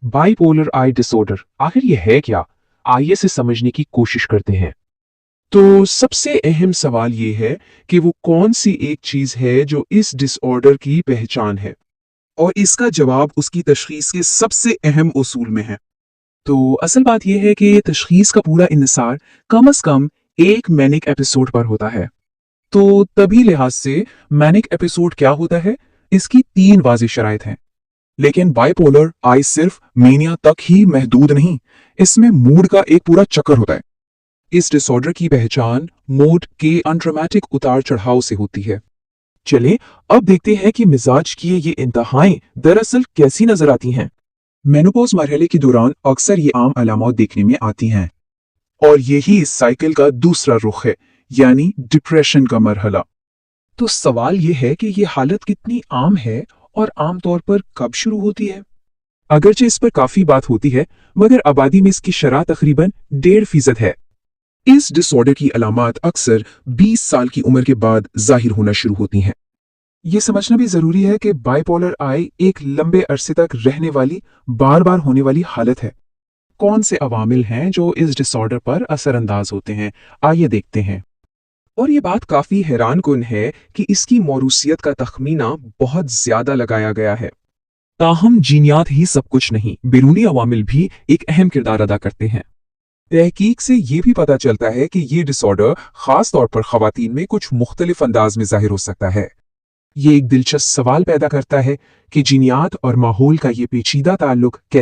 Bipolar आई disorder आखिर ये है क्या? आइए इसे समझने की कोशिश करते हैं। तो सबसे अहम सवाल ये है कि वो कौन सी एक चीज है जो इस डिसऑर्डर की पहचान है, और इसका जवाब उसकी तशखीस के सबसे अहम उसूल में है। तो असल बात यह है कि तशखीस का पूरा इन्हिसार कम से कम एक मैनिक एपिसोड पर होता है। तो तभी लिहाज से मैनिक एपिसोड क्या होता है, इसकी तीन वाज़ेह शराइत हैं। लेकिन बाइपोलर आई सिर्फ मेनिया तक ही महदूद नहीं, इसमें मूड का एक पूरा चक्कर होता है। इस डिसऑर्डर की पहचान मूड के अनड्रामेटिक उतार चढ़ाव से होती है। चलिए अब देखते हैं कि मिजाज की ये इंतहाएं दरअसल कैसी नजर आती हैं। मेनोपॉज मरहले के दौरान अक्सर ये आम अलामत देखने में आती हैं, और यही इस साइकिल का दूसरा रुख है, यानी डिप्रेशन का मरहला। तो सवाल यह है कि ये हालत कितनी आम है और आमतौर पर कब शुरू होती है। अगरचे इस पर काफी बात होती है, मगर आबादी में इसकी शरह तकरीबन 1.5% है। इस डिसऑर्डर की अलामत अक्सर 20 साल की उम्र के बाद जाहिर होना शुरू होती हैं। ये समझना भी जरूरी है कि बाइपोलर आई एक लंबे अरसे तक रहने वाली, बार बार होने वाली हालत है। कौन से अवामिल हैं जो इस डिसऑर्डर पर असरअंदाज होते हैं, आइए देखते हैं। और ये बात काफी हैरान कुन है कि इसकी मौरूसियत का तखमीना बहुत ज्यादा लगाया गया है। ताहम जीनियात ही सब कुछ नहीं, बैरूनी अवामिल भी एक अहम किरदार अदा करते हैं। तहकीक से ये भी पता चलता है कि ये डिसऑर्डर खास तौर पर खवातीन में कुछ मुख्तलिफ अंदाज में जाहिर हो सकता है। ये एक दिलचस्प सवाल पैदा करता है कि जीनियात और माहौल का ये पेचीदा ताल्लुक कैसे